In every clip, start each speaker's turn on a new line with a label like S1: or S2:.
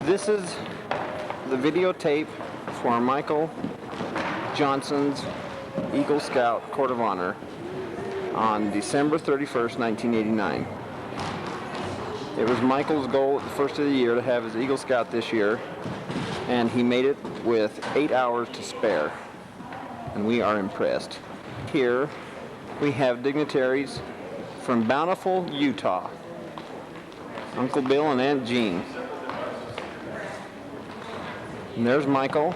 S1: This is the videotape for Michael Johnson's Eagle Scout Court of Honor on December 31st, 1989. It was Michael's goal at the first of the year to have his Eagle Scout this year, and he made it with 8 hours to spare, and we are impressed. Here we have dignitaries from Bountiful, Utah. Uncle Bill and Aunt Jean. And there's Michael.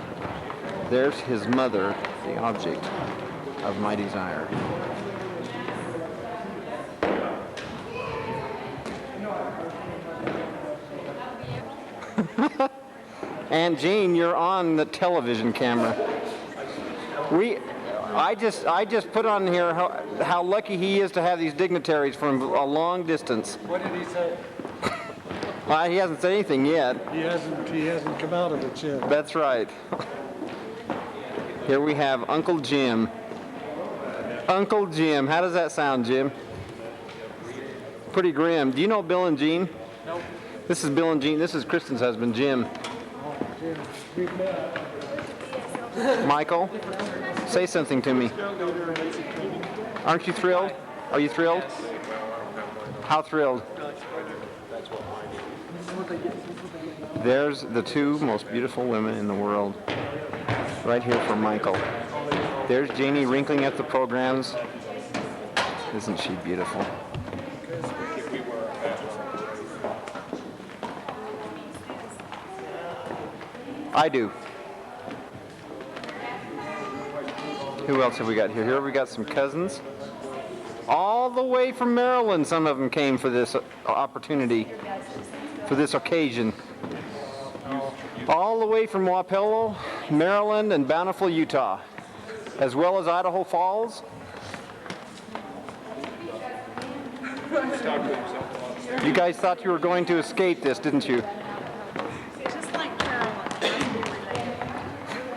S1: There's his mother, the object of my desire. Aunt Jean, you're on the television camera. I just put on here how lucky he is to have these dignitaries from a long distance.
S2: What did he say?
S1: He hasn't said anything yet.
S2: He hasn't come out of it yet.
S1: That's right. Here we have Uncle Jim. Uncle Jim. How does that sound, Jim? Pretty grim. Do you know Bill and Jean?
S2: Nope.
S1: This is Bill and Jean. This is Kristen's husband, Jim. Michael, say something to me. Aren't you thrilled? Are you thrilled? How thrilled? There's the two most beautiful women in the world, right here for Michael. There's Janie wrinkling at the programs. Isn't she beautiful? I do. Who else have we got here? Here we got some cousins. All the way from Maryland, some of them came for this opportunity, for this occasion. All the way from Wapello, Maryland, and Bountiful, Utah, as well as Idaho Falls. You guys thought you were going to escape this, didn't you?
S3: Just like Carolyn. We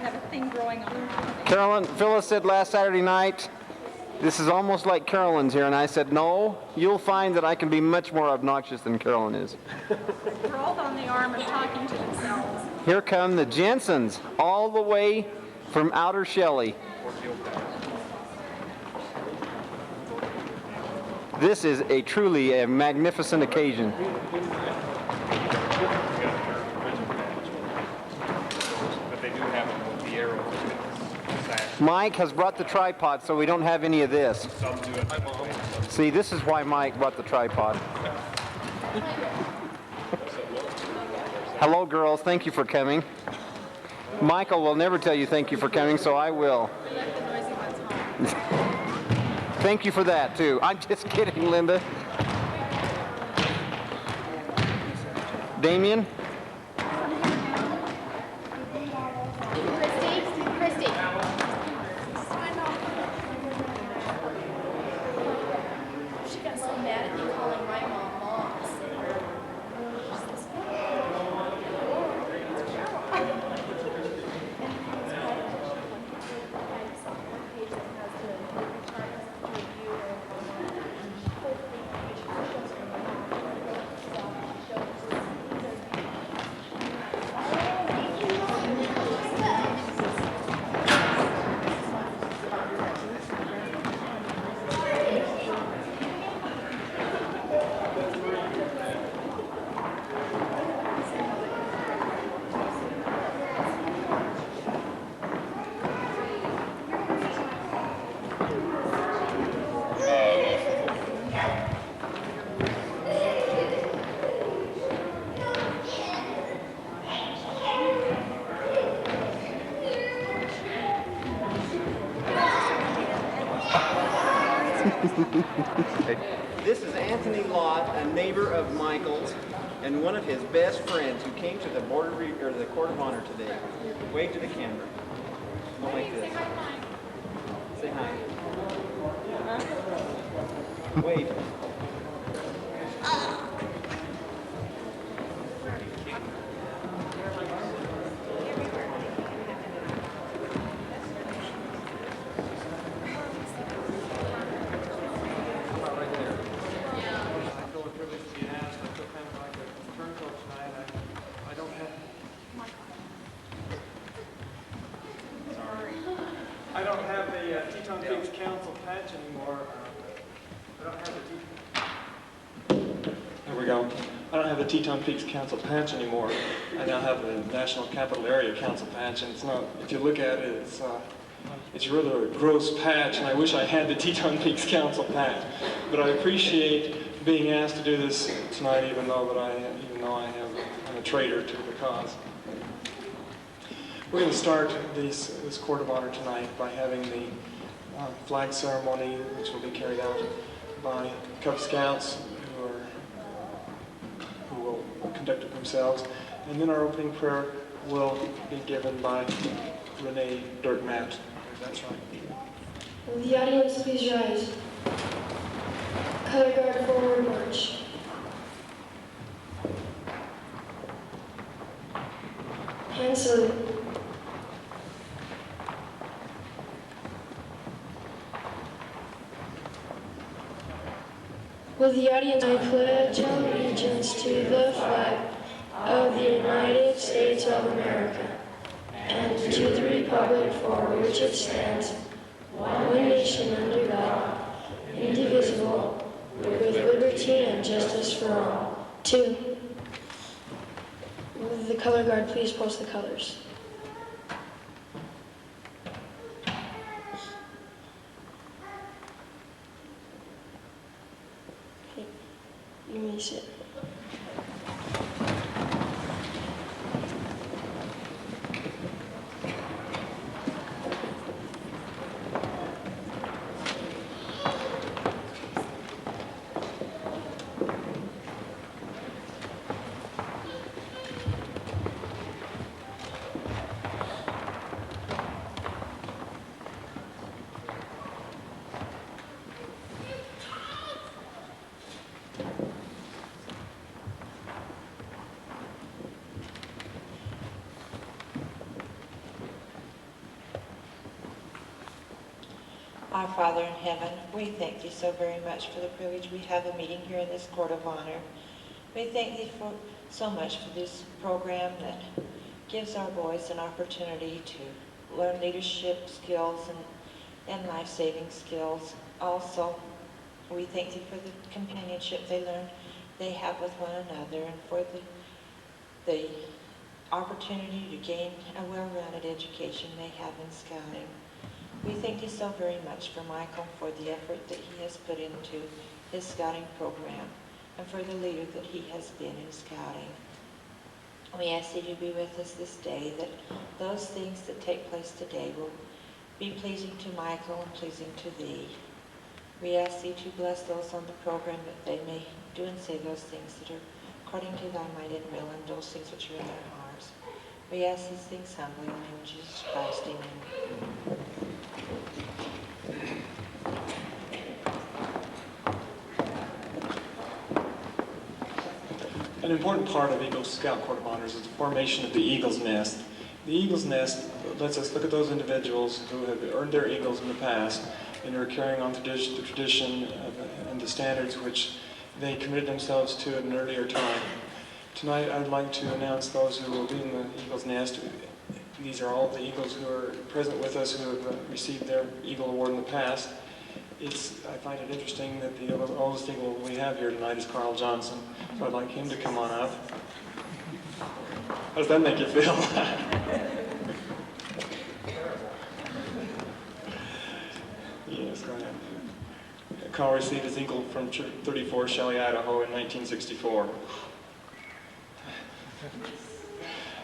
S3: have a thing growing on.
S1: Carolyn, Phyllis said last Saturday night, this is almost like Carolyn's here, and I said, no, you'll find that I can be much more obnoxious than Carolyn is.
S3: Rolled on the arm and talking to themselves.
S1: Here come the Jensens, all the way from outer Shelley. This is truly a magnificent occasion.
S4: But they do have them with the arrows.
S1: Mike has brought the tripod, so we don't have any of this.
S4: Some do it.
S1: See, this is why Mike brought the tripod. Hello, girls. Thank you for coming. Michael will never tell you thank you for coming, so I will. Thank you for that, too. I'm just kidding, Linda. Damien?
S5: Christy. She got so mad at me calling my mom mom.
S1: This is Anthony Lott, a neighbor of Michael's, and one of his best friends who came to the the Court of Honor today. Wave to the camera. Go like this. Say hi. Wave.
S2: I feel a privilege to be asked. I feel kind of like a turncoat tonight. I don't have Council patch anymore. I don't have the
S6: There we go. I don't have the Teton Peaks Council patch anymore. I now have the National Capital Area Council patch, and it's not, if you look at it, it's really a gross patch, and I wish I had the Teton Peaks Council patch. But I appreciate being asked to do this tonight, even though I'm a traitor to the cause. We're going to start this Court of Honor tonight by having the flag ceremony, which will be carried out by Cub Scouts who will conduct it themselves. And then our opening prayer will be given by Renee Dirkmatt, if that's right.
S5: Will the audience please rise? Color guard forward march. Hand salute. Will the audience, I pledge allegiance to the flag of the United States of America and to the republic for which it stands, one nation under God, indivisible, with liberty and justice for all. 2. Will the color guard please post the colors? Okay, you may sit.
S7: Our Father in heaven, we thank Thee so very much for the privilege we have of meeting here in this Court of Honor. We thank Thee so much for this program that gives our boys an opportunity to learn leadership skills and life-saving skills. Also, we thank Thee for the companionship they have with one another, and for the opportunity to gain a well-rounded education they have in scouting. We thank Thee so very much for Michael, for the effort that he has put into his scouting program, and for the leader that he has been in scouting. We ask Thee to be with us this day, that those things that take place today will be pleasing to Michael and pleasing to Thee. We ask Thee to bless those on the program, that they may do and say those things that are according to Thy might and will, and those things which are in their hearts. We ask these things humbly in the name of Jesus Christ. Amen.
S6: An important part of Eagle Scout Court of Honors is the formation of the Eagle's Nest. The Eagle's Nest lets us look at those individuals who have earned their eagles in the past and are carrying on the tradition and the standards which they committed themselves to at an earlier time. Tonight I'd like to announce those who will be in the Eagle's Nest. These are all the Eagles who are present with us who have received their Eagle Award in the past. I find it interesting that the oldest Eagle we have here tonight is Carl Johnson, so I'd like him to come on up. How does that make you feel? Yes, go ahead. Carl received his Eagle from Troop 34, Shelley, Idaho in 1964.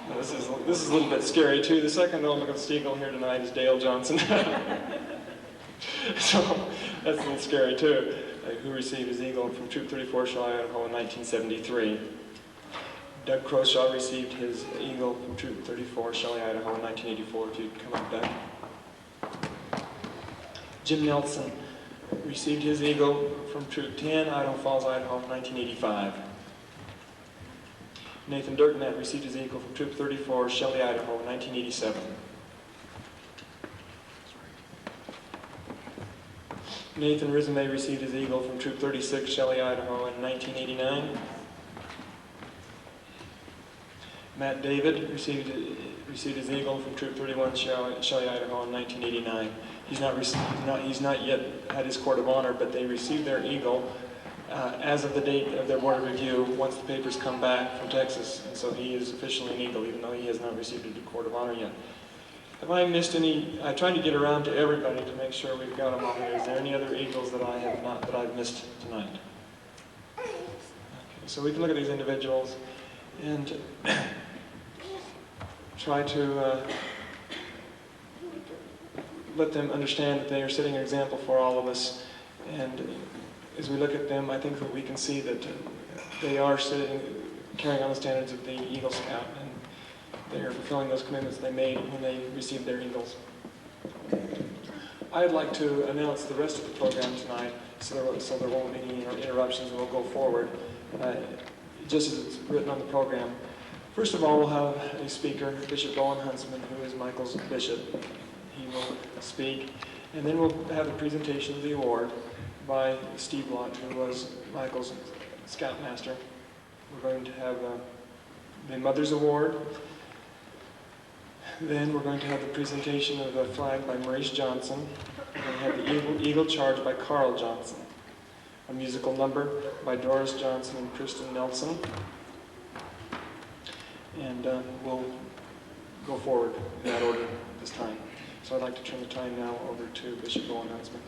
S6: Now, this is a little bit scary too. The second Oldest Eagle here tonight is Dale Johnson. So that's a little scary too, who received his Eagle from Troop 34, Shelley, Idaho in 1973. Doug Croshaw received his Eagle from Troop 34, Shelley, Idaho in 1984. If you'd come up, Doug. Jim Nelson received his Eagle from Troop 10, Idaho Falls, Idaho in 1985. Nathan Dirkmatt received his Eagle from Troop 34, Shelley, Idaho in 1987. Nathan Rizame received his Eagle from Troop 36, Shelley, Idaho in 1989. Matt David received his Eagle from Troop 31, Shelley, Idaho in 1989. He's not yet had his Court of Honor, but they received their Eagle as of the date of their board of review once the papers come back from Texas, and so he is officially an Eagle, even though he has not received a Court of Honor yet. Have I missed any? I tried to get around to everybody to make sure we've got them all here. Is there any other Eagles that I've missed tonight? Okay, so we can look at these individuals and try to let them understand that they are setting an example for all of us. And as we look at them, I think that we can see that they are carrying on the standards of the Eagle Scout, and they are fulfilling those commitments they made when they received their Eagles. I'd like to announce the rest of the program tonight, so there won't be any interruptions, and we'll go forward just as it's written on the program. First of all, we'll have a speaker, Bishop Bowen Huntsman, who is Michael's bishop. He will speak, and then we'll have a presentation of the award by Steve Lott, who was Michael's Scoutmaster. We're going to have the Mother's Award. Then we're going to have the presentation of the flag by Maurice Johnson. We're going to have the Eagle Charge by Carl Johnson. A musical number by Doris Johnson and Kristen Nelson. And we'll go forward in that order this time. So I'd like to turn the time now over to Bishop Bowen Huntsman.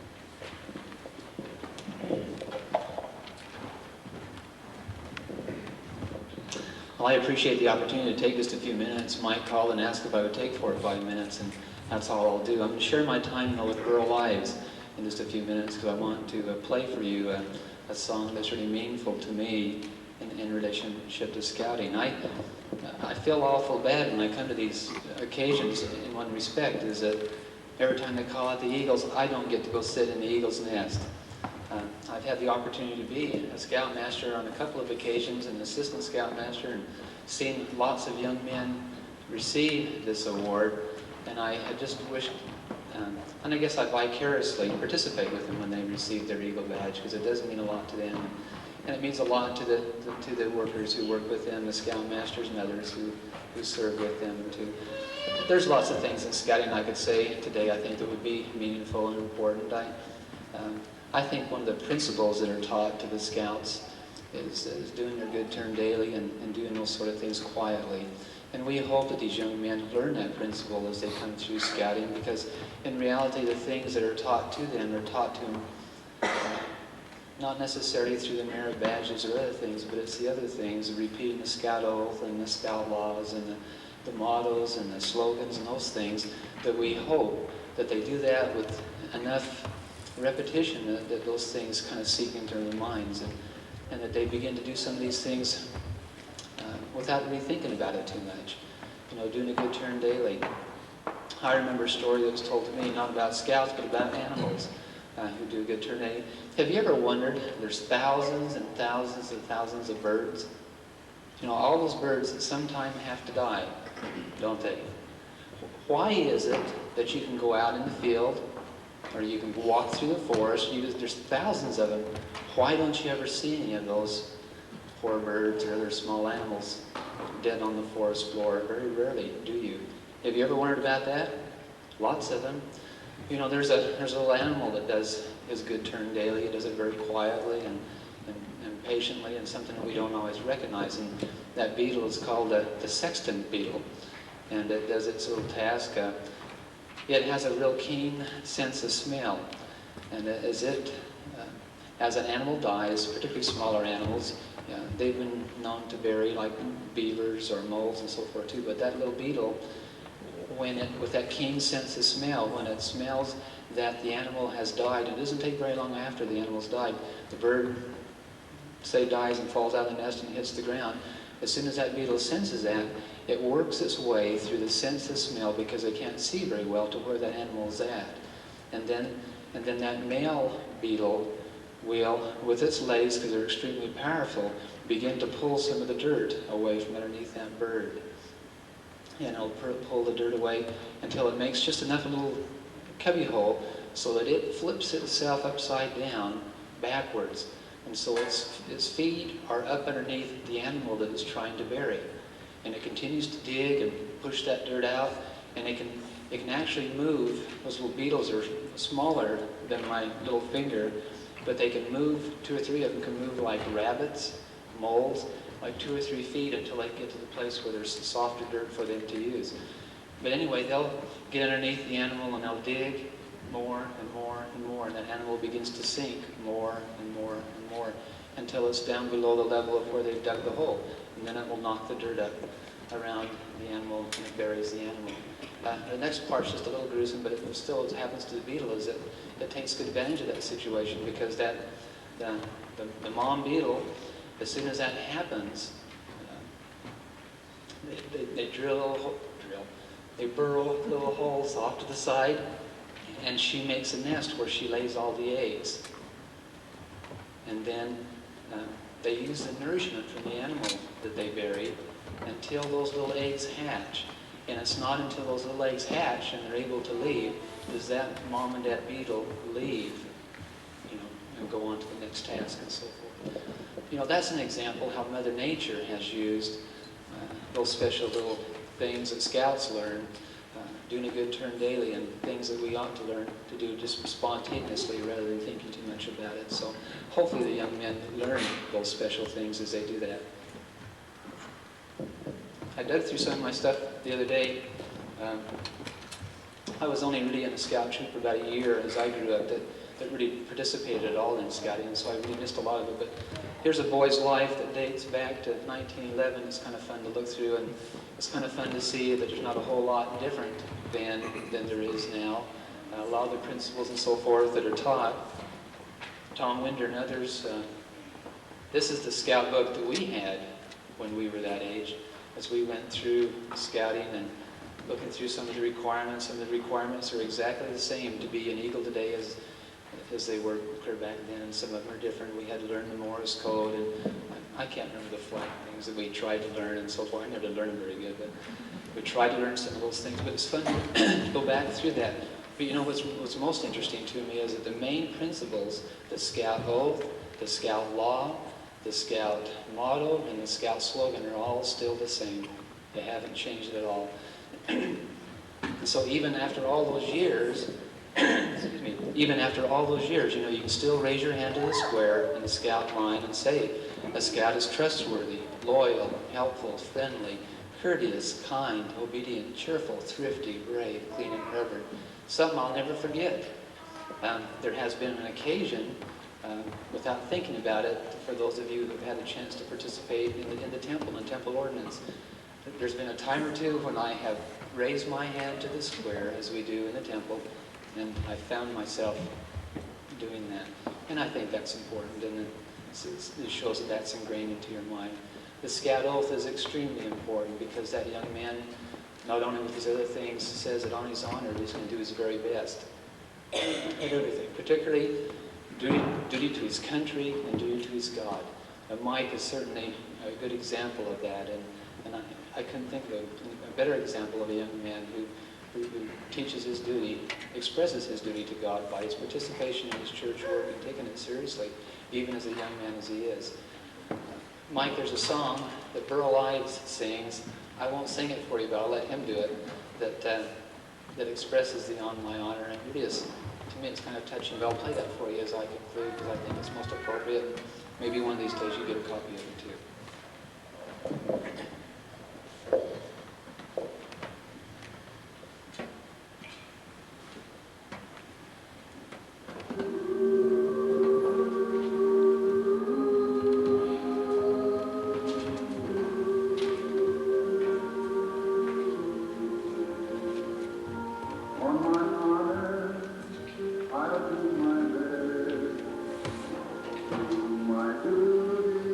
S8: Well, I appreciate the opportunity to take just a few minutes. Mike called and asked if I would take 4 or 5 minutes, and that's all I'll do. I'm going to share my time now with Rural Lives in just a few minutes because I want to play for you a song that's really meaningful to me in relationship to scouting. I feel awful bad when I come to these occasions in one respect, is that every time they call out the Eagles, I don't get to go sit in the Eagle's nest. I've had the opportunity to be a Scoutmaster on a couple of occasions, an Assistant Scoutmaster, and seen lots of young men receive this award, and I just wish, and I guess I vicariously participate with them when they receive their Eagle badge, because it does mean a lot to them, and it means a lot to the workers who work with them, the Scoutmasters and others who serve with them too. There's lots of things in scouting I could say today I think that would be meaningful and important. I think one of the principles that are taught to the Scouts is doing their good turn daily and doing those sort of things quietly. And we hope that these young men learn that principle as they come through scouting, because in reality the things that are taught to them are taught to them not necessarily through the merit badges or other things, but it's the other things, repeating the Scout oath and the Scout laws and the mottos and the slogans and those things, that we hope that they do that with enough repetition that those things kind of seep into their minds, and that they begin to do some of these things without really thinking about it too much. You know, doing a good turn daily. I remember a story that was told to me, not about Scouts, but about animals who do a good turn daily. Have you ever wondered, there's thousands and thousands and thousands of birds. You know, all those birds at some time have to die, don't they? Why is it that you can go out in the field, or you can walk through the forest, there's thousands of them. Why don't you ever see any of those poor birds or other small animals dead on the forest floor? Very rarely do you. Have you ever wondered about that? Lots of them. You know, there's a little animal that does his good turn daily. It does it very quietly and patiently, and something that we don't always recognize. And that beetle is called the sexton beetle. And it does its little task. It has a real keen sense of smell, and as an animal dies, particularly smaller animals, they've been known to bury like beavers or moles and so forth too. But that little beetle, with that keen sense of smell, when it smells that the animal has died, it doesn't take very long after the animal's died. The bird, say, dies and falls out of the nest and hits the ground. As soon as that beetle senses that, it works its way through the sense of smell, because it can't see very well, to where that animal is at. And then that male beetle will, with its legs, because they're extremely powerful, begin to pull some of the dirt away from underneath that bird. And it'll pull the dirt away until it makes just enough a little cubby hole so that it flips itself upside down backwards. And so its feet are up underneath the animal that it's trying to bury. And it continues to dig and push that dirt out, and it can actually move. Those little beetles are smaller than my little finger, but they can move, 2 or 3 of them can move like rabbits, moles, like 2 or 3 feet until they get to the place where there's softer dirt for them to use. But anyway, they'll get underneath the animal and they'll dig more and more and more, and that animal begins to sink more and more and more until it's down below the level of where they've dug the hole. And then it will knock the dirt up around the animal and it buries the animal. The next part's just a little gruesome, but it still happens to the beetle, is that it takes good advantage of that situation, because the mom beetle, as soon as that happens, they they burrow little holes off to the side, and she makes a nest where she lays all the eggs. And then they use the nourishment from the animal that they buried until those little eggs hatch. And it's not until those little eggs hatch and they're able to leave does that mom and dad beetle leave, and go on to the next task and so forth. That's an example how Mother Nature has used those special little things that scouts learn, doing a good turn daily, and things that we ought to learn to do just spontaneously rather than thinking too much about it. So hopefully the young men learn those special things as they do that. I dug through some of my stuff the other day. I was only really in a scout troop for about a year as I grew up that really participated at all in scouting, and so I really missed a lot of it. But here's a boy's life that dates back to 1911. It's kind of fun to look through, and it's kind of fun to see that there's not a whole lot different than there is now. A lot of the principles and so forth that are taught. Tom Winder and others, this is the scout book that we had when we were that age, as we went through scouting and looking through some of the requirements. Some of the requirements are exactly the same to be an Eagle today as they were clear back then, and some of them are different. We had to learn the Morse code, and I can't remember the flight things that we tried to learn and so forth. I never learned them very good, but we tried to learn some of those things. But it's fun to go back through that. But what's most interesting to me is that the main principles, the Scout Oath, the Scout Law, the Scout motto, and the Scout slogan are all still the same. They haven't changed at all. And so even after all those years, excuse me, even after all those years, you can still raise your hand to the square in the Scout line and say, a Scout is trustworthy, loyal, helpful, friendly, courteous, kind, obedient, cheerful, thrifty, brave, clean, and reverent. Something I'll never forget. There has been an occasion, without thinking about it, for those of you who've had the chance to participate in the temple and temple ordinance, there's been a time or two when I have raised my hand to the square, as we do in the temple, and I found myself doing that. And I think that's important, and it shows that that's ingrained into your mind. The Scout Oath is extremely important because that young man, not only with his other things, says that on his honor he's going to do his very best at everything, particularly duty to his country and duty to his God. Mike is certainly a good example of that, and I couldn't think of a better example of a young man who teaches his duty, expresses his duty to God by his participation in his church work and taking it seriously, even as a young man as he is. Mike, there's a song that Burl Ives sings. I won't sing it for you, but I'll let him do it, that expresses the on my honor, and it is, to me, it's kind of touching, but I'll play that for you as I conclude, because I think it's most appropriate. Maybe one of these days you get a copy of it too.
S9: My duty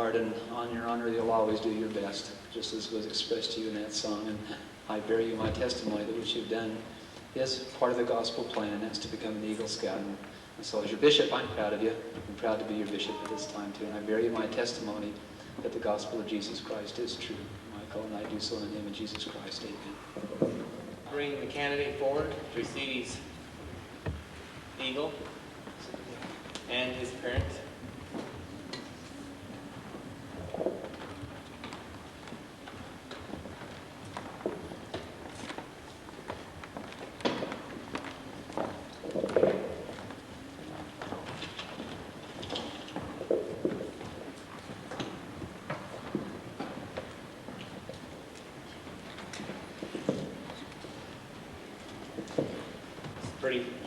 S8: hard, and on your honor, you'll always do your best, just as was expressed to you in that song. And I bear you my testimony that what you've done is part of the gospel plan, and that's to become an Eagle Scout. And so as your bishop, I'm proud of you. I'm proud to be your bishop at this time, too. And I bear you my testimony that the gospel of Jesus Christ is true, Michael, and I do so in the name of Jesus Christ. Amen.
S9: Bring the candidate forward to receive his eagle and his parents.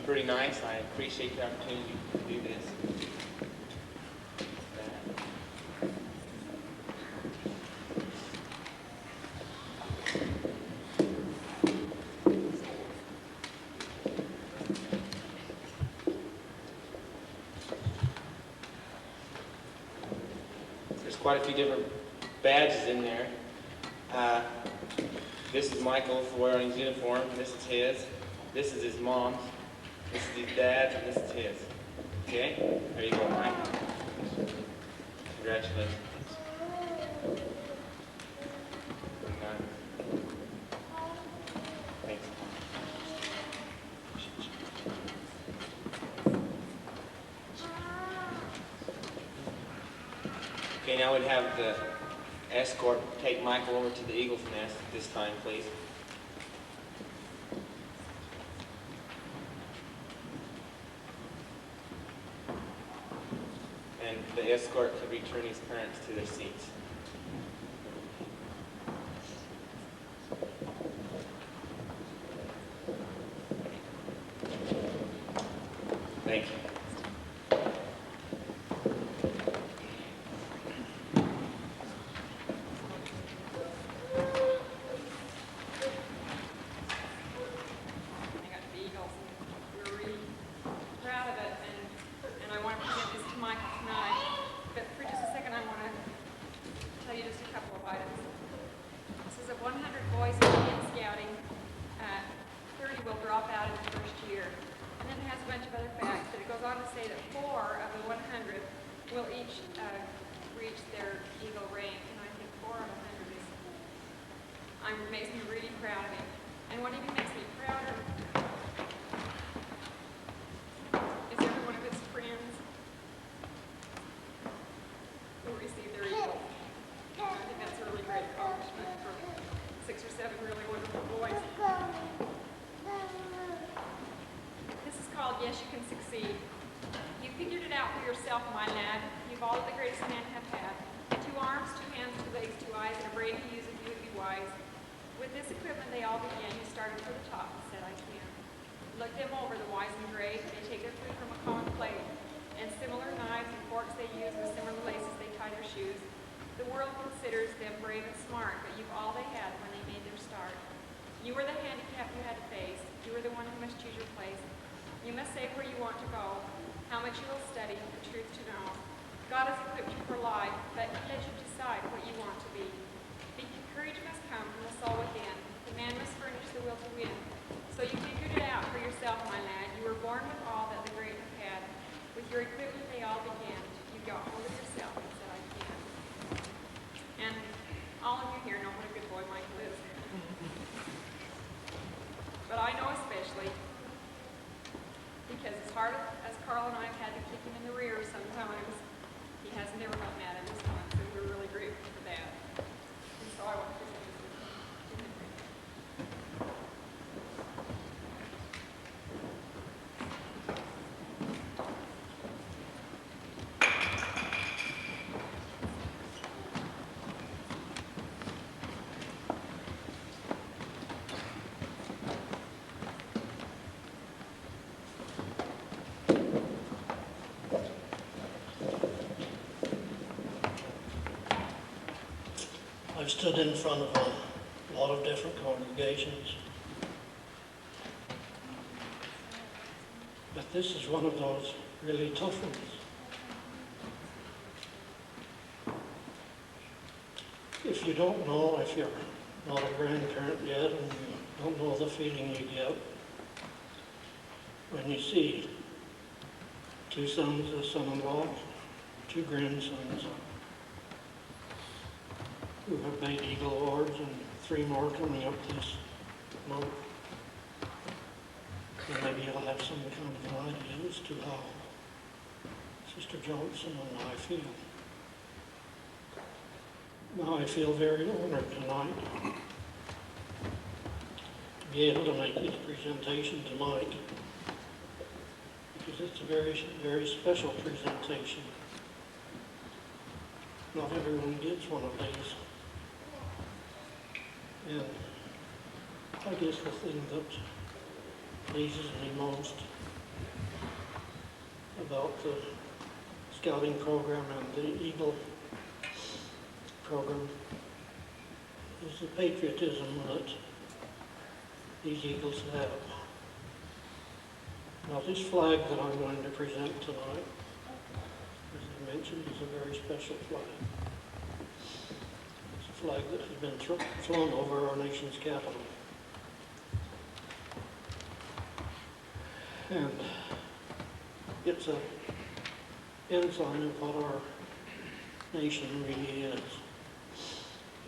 S9: Pretty nice. I appreciate the opportunity to do this. There's quite a few different badges in there. This is Michael's wearing his uniform. This is his. This is his mom's. This is his dad's, and this is his. Okay? There you go, Mike. Congratulations. Thanks. Okay, now we'd have the escort take Michael over to the Eagle's Nest at this time, please. The escort could return his parents to their seats. Thank you.
S3: Makes me really proud of him. And what even makes me prouder is every one of his friends who received their eagle. I think that's a really great accomplishment for 6 or 7 really wonderful boys. This is called Yes, You Can Succeed. You figured it out for yourself, my lad. You've all that the greatest men have had. 2 arms, 2 hands, 2 legs, 2 eyes, and a brain to use if you would be wise. With this equipment they all began. You started from the top and said, I can. Look them over, the wise and great. They take their food from a common plate. And similar knives and forks they use, with similar laces they tie their shoes. The world considers them brave and smart, but you've all they had when they made their start. You were the handicap you had to face. You were the one who must choose your place. You must say where you want to go, how much you will study, the truth to know. God has equipped you for life, but let you decide what you want to be. Courage must come from the soul within. The man must furnish the will to win. So you figured it out for yourself, my lad. You were born with all that the great have had. With your equipment they all began. You got hold of yourself and said, I can. And all of you here know what a good boy Michael is. But I know especially because as hard as Carl and I have had to kick him in the rear sometimes, he hasn't ever got mad at us once, and we're really grateful for that. So I want to present this to him.
S10: I've stood in front of a lot of different congregations, but this is one of those really tough ones. if you don't know, if you're not a grandparent yet and you don't know the feeling you get when you see two sons, a son-in-law, two grandsons who have made Eagle Awards and 3 more coming up this month. And maybe you'll have some kind of an idea as to how Sister Johnson and I feel. Now I feel very honored tonight to be able to make this presentation to Mike, because it's a very, very special presentation. Not everyone gets one of these. And I guess the thing that pleases me most about the scouting program and the Eagle program is the patriotism that these Eagles have. Now this flag that I'm going to present tonight, as I mentioned, is a very special flag. It's a flag that has been flown over our nation's capital. And it's an ensign of what our nation really is.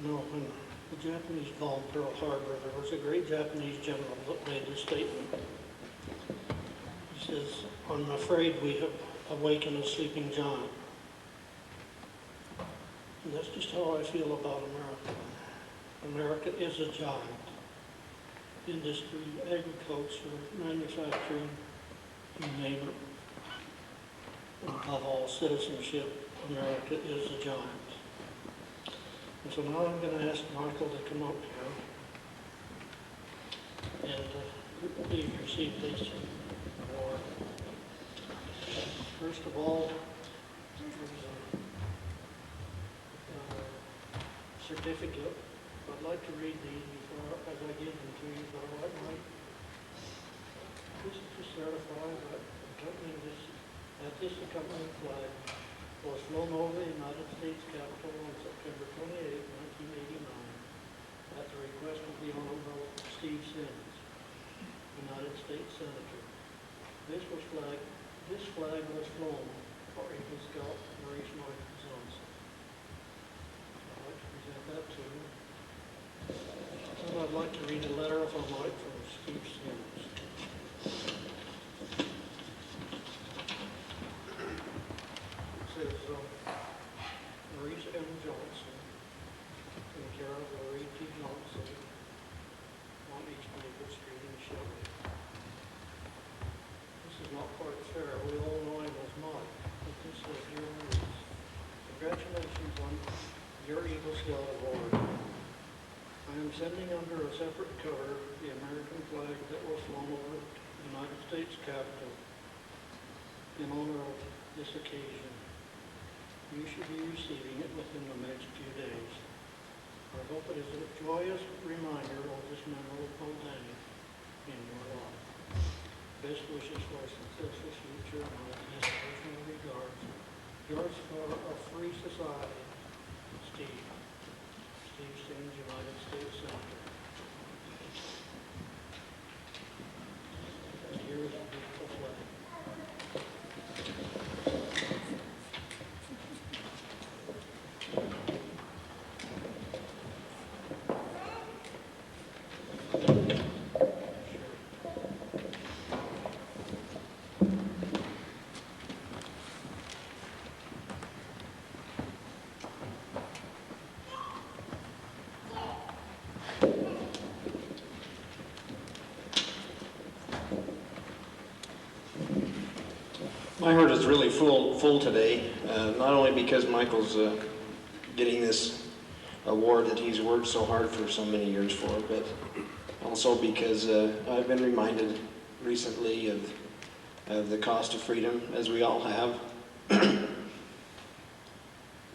S10: You know, when the Japanese bombed Pearl Harbor, there was a great Japanese general that made this statement. He says, "I'm afraid we have awakened a sleeping giant." And that's just how I feel about America. America is a giant. Industry, agriculture, manufacturing, you name it. And above all, citizenship, America is a giant. And so now I'm going to ask Michael to come up here and receive this award. First of all, there's a certificate. I'd like to read these before, as I give them to you, but I might. This is to certify that this accompanying flag was flown over the United States Capitol on September 28, 1989, at the request of the Honorable Steve Sims, United States Senator. This flag was flown for Eagle Scout Maurice Michael Johnson. I'd like to present that to you. And I'd like to read a letter if I might from Steve Sims. Maurice M. Johnson, in care of Marie T. Johnson, on East Maple Street in Shelby. This is not quite fair. We all know I was Mike, but this says Dear Maurice, congratulations on your Eagle Scout Award. I am sending under a separate cover the American flag that was flown over the United States Capitol in honor of this occasion. You should be receiving it within the next few days. I hope it is a joyous reminder of this memorable day in your life. Best wishes for a successful future and all these personal regards. Yours for a free society, Steve. Steve Sims, United States Senator. And here is a beautiful flag.
S1: My heart is really full today, not only because Michael's getting this award that he's worked so hard for so many years for, but also because I've been reminded recently of the cost of freedom, as we all have.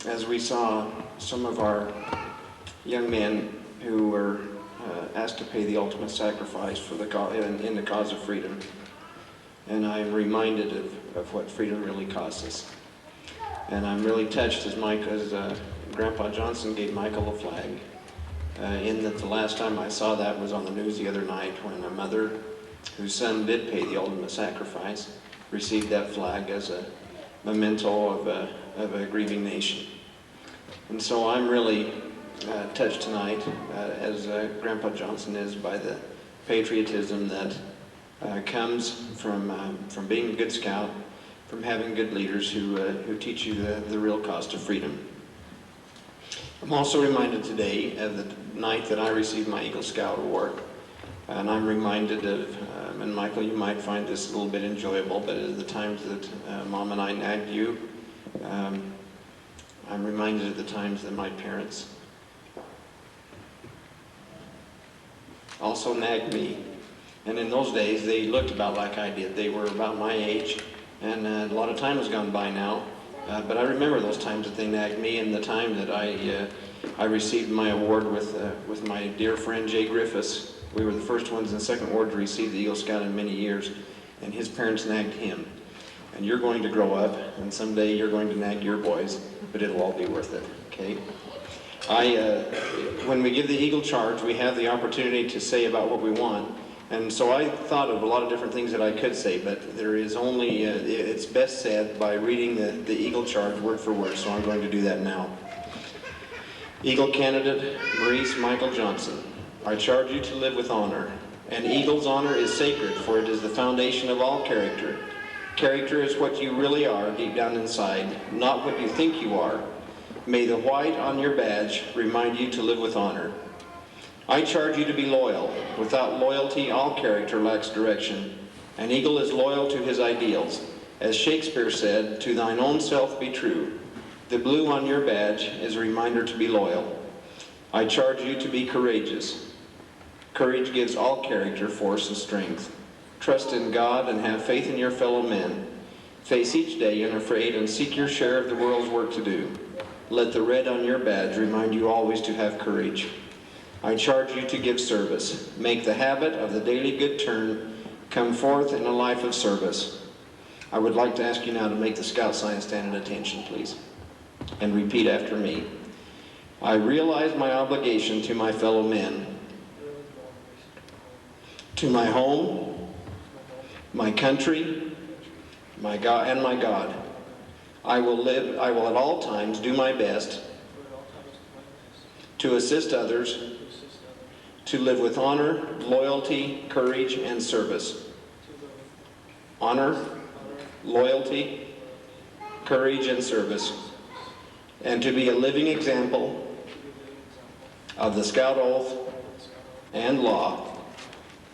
S1: As we saw some of our young men who were asked to pay the ultimate sacrifice for in the cause of freedom. And I'm reminded of what freedom really costs us. And I'm really touched as Mike has Grandpa Johnson gave Michael a flag. In that the last time I saw that was on the news the other night when a mother whose son did pay the ultimate sacrifice received that flag as a memento of a grieving nation. And so I'm really touched tonight, as Grandpa Johnson is, by the patriotism that comes from being a good scout, from having good leaders who teach you the real cost of freedom. I'm also reminded today of the night that I received my Eagle Scout Award. And I'm reminded of, and Michael, you might find this a little bit enjoyable, but at the times that Mom and I nagged you, I'm reminded of the times that my parents also nagged me. And in those days, they looked about like I did. They were about my age, and a lot of time has gone by now. But I remember those times that they nagged me, and the time that I received my award with my dear friend Jay Griffiths. We were the first ones in the Second Ward to receive the Eagle Scout in many years, and his parents nagged him. And you're going to grow up, and someday you're going to nag your boys, but it'll all be worth it, okay? When we give the Eagle Charge, we have the opportunity to say about what we want. And so I thought of a lot of different things that I could say, but there is only, it's best said by reading the Eagle Charge word for word, so I'm going to do that now. Eagle Candidate Maurice Michael Johnson, I charge you to live with honor. An eagle's honor is sacred, for it is the foundation of all character. Character is what you really are deep down inside, not what you think you are. May the white on your badge remind you to live with honor. I charge you to be loyal. Without loyalty, all character lacks direction. An eagle is loyal to his ideals. As Shakespeare said, to thine own self be true. The blue on your badge is a reminder to be loyal. I charge you to be courageous. Courage gives all character force and strength. Trust in God and have faith in your fellow men. Face each day unafraid and seek your share of the world's work to do. Let the red on your badge remind you always to have courage. I charge you to give service. Make the habit of the daily good turn come forth in a life of service. I would like to ask you now to make the scout sign stand at attention, please, and repeat after me. I realize my obligation to my fellow men, to my home, my country, my God, and my God. I will at all times do my best to assist others, to live with honor, loyalty, courage, and service. Honor, loyalty, courage, and service. And to be a living example of the Scout Oath and law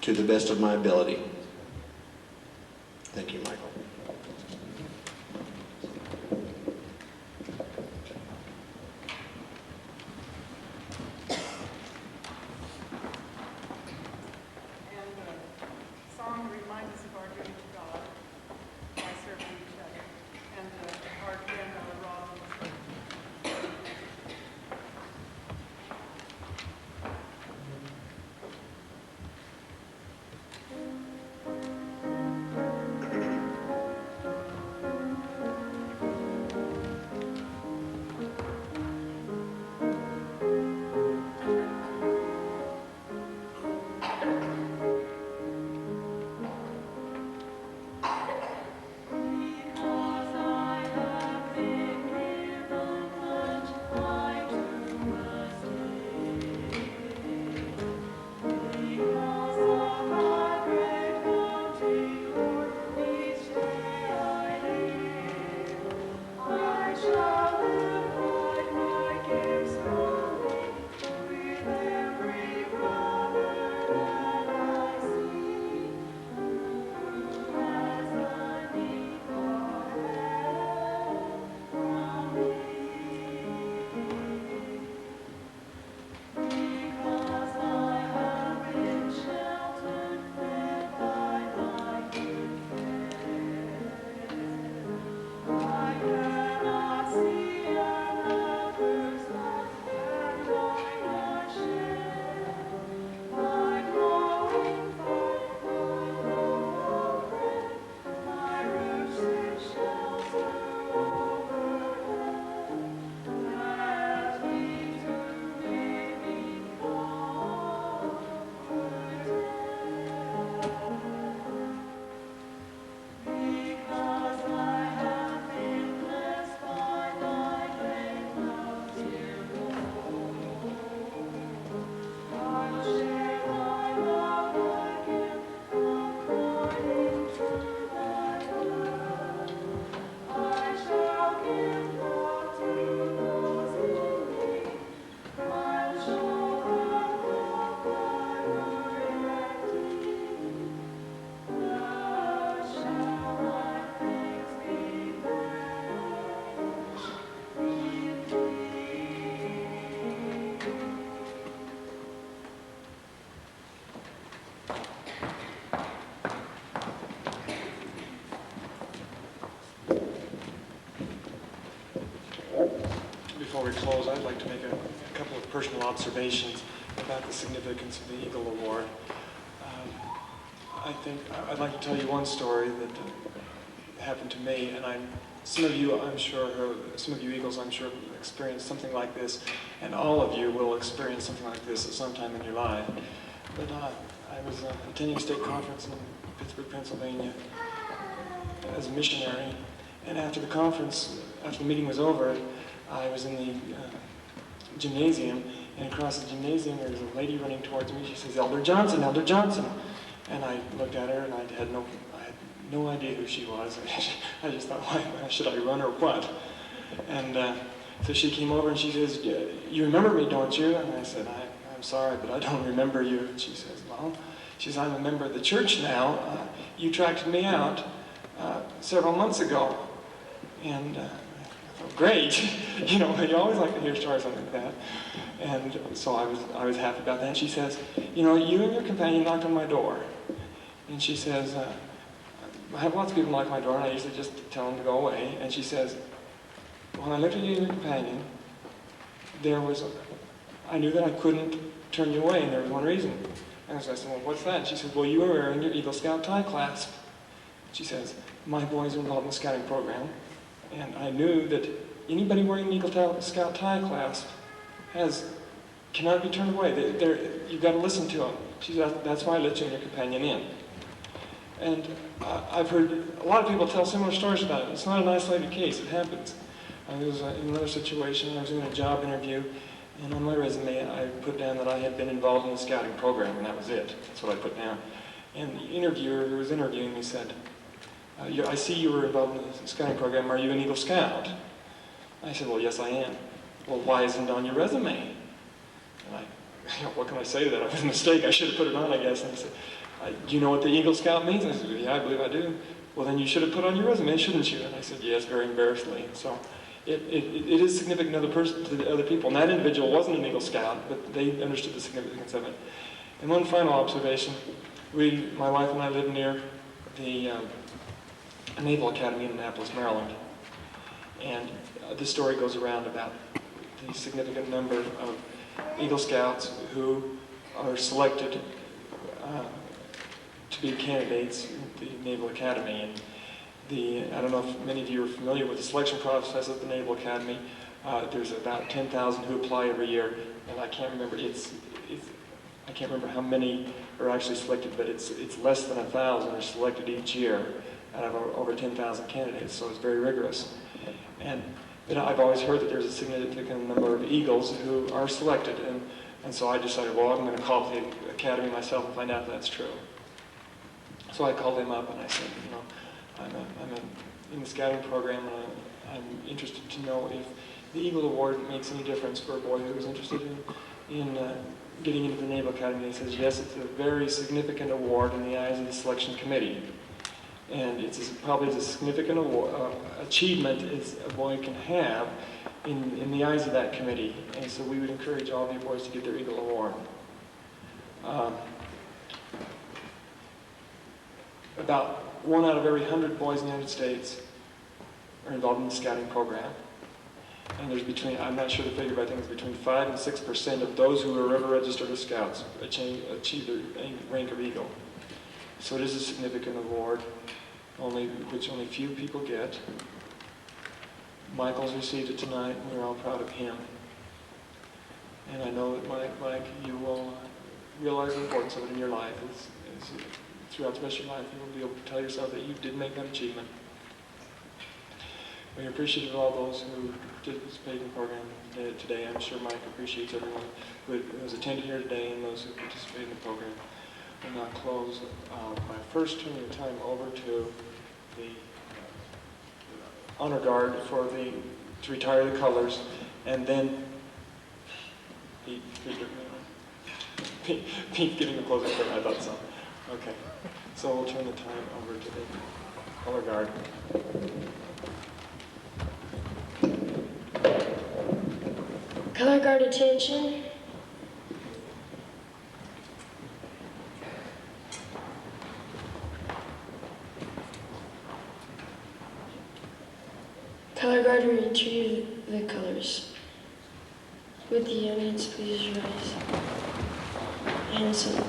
S1: to the best of my ability. Thank you, Michael.
S6: before we close, I'd like to make a couple of personal observations about the significance of the Eagle Award. I think I'd like to tell you one story that happened to me, and some of you Eagles, I'm sure, experienced something like this, and all of you will experience something like this at some time in your life. But I was attending a state conference in Pittsburgh, Pennsylvania, as a missionary, and after the meeting was over, I was in the gymnasium, and across the gymnasium there was a lady running towards me. She says, "Elder Johnson, Elder Johnson." And I looked at her, and I had no idea who she was. I just thought, why should I run or what? And so she came over and she says, "You remember me, don't you?" And I said, I'm sorry, but I don't remember you. And she says, "Well," she says, "I'm a member of the church now. You tracked me out several months ago." And I thought, great. You know, you always like to hear stories like that. And so I was happy about that. And she says, "You know, you and your companion knocked on my door." And she says, "I have lots of people knock my door, and I usually just tell them to go away." And she says, "When I looked at you and your companion, I knew that I couldn't turn you away, and there was one reason." And so I said, "Well, what's that?" And she said, "Well, you were wearing your Eagle Scout tie clasp." She says, "My boys are involved in the scouting program, and I knew that anybody wearing an Eagle Scout tie clasp cannot be turned away. You've got to listen to them." She said, "That's why I let you and your companion in." And I've heard a lot of people tell similar stories about it. It's not an isolated case. It happens. There was another situation. I was doing a job interview, and on my resume I put down that I had been involved in the scouting program, and that was it. That's what I put down. And the interviewer who was interviewing me said, "I see you were involved in the scouting program. Are you an Eagle Scout?" I said, "Well, yes, I am." "Well, why isn't it on your resume?" And what can I say to that? It was a mistake. I should have put it on, I guess. And I said, "Do you know what the Eagle Scout means?" And I said, "Yeah, I believe I do." "Well, then you should have put on your resume, shouldn't you?" And I said, "Yes," very embarrassedly. So it is significant to other people. And that individual wasn't an Eagle Scout, but they understood the significance of it. And one final observation. My wife and I live near the Naval Academy in Annapolis, Maryland. And this story goes around about the significant number of Eagle Scouts who are selected to be candidates at the Naval Academy. And I don't know if many of you are familiar with the selection process at the Naval Academy. There's about 10,000 who apply every year, and I can't remember how many are actually selected, but it's less than 1,000 are selected each year out of over 10,000 candidates, so it's very rigorous. And I've always heard that there's a significant number of Eagles who are selected, and so I decided, well, I'm going to call the Academy myself and find out if that's true. So I called him up and I said, "You know, I'm in the scouting program, and I'm interested to know if the Eagle Award makes any difference for a boy who's interested in getting into the Naval Academy." And he says, "Yes, it's a very significant award in the eyes of the selection committee. And it's probably as significant achievement as a boy can have in the eyes of that committee. And so we would encourage all of you boys to get their Eagle Award." About 1 out of every 100 boys in the United States are involved in the scouting program. And there's I'm not sure the figure, but I think it's between 5 and 6% of those who are ever registered as scouts achieve the rank of Eagle. So it is a significant award, which only few people get. Michael's received it tonight, and we're all proud of him. And I know that, Mike, you will realize the importance of it in your life. Throughout the rest of your life, you will be able to tell yourself that you did make that achievement. We appreciate all those who participated in the program today. I'm sure Mike appreciates everyone who has attended here today and those who participated in the program. We'll now close by first turning the time over to the honor guard to retire the colors, and then Pete's giving the closing prayer. I thought so. Okay, so we'll turn the time over to the color guard.
S5: Color guard attention. Color guard, retrieve the colors. Would the audience please rise? And salute.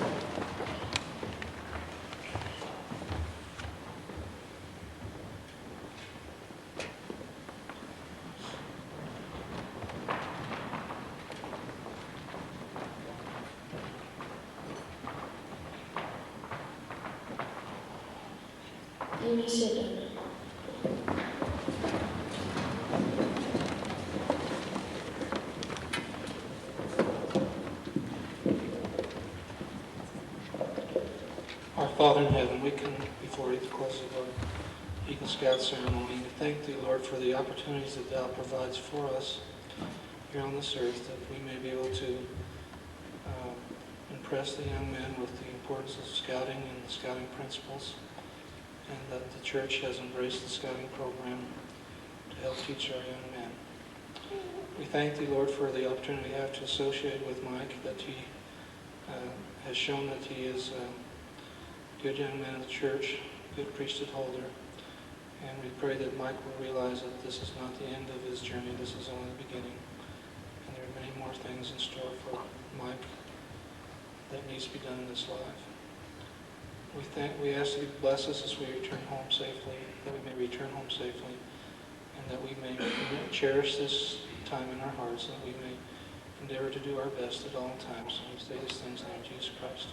S5: You may sit down now.
S10: Our Father in heaven, we come before you at the close of our Eagle Scout ceremony. We thank thee, Lord, for the opportunities that thou provides for us here on this earth, that we may be able to impress the young men with the importance of scouting and the scouting principles, and that the church has embraced the scouting program to help teach our young men. We thank thee, Lord, for the opportunity we have to associate with Mike, that he has shown that he is a good young man of the church, good priesthood holder, and we pray that Mike will realize that this is not the end of his journey, this is only the beginning, and there are many more things in store for Mike that needs to be done in this life. We ask that you bless us as we return home safely, that we may return home safely, and that we may cherish this time in our hearts, and that we may endeavor to do our best at all times. And we say these things in the name of Jesus Christ.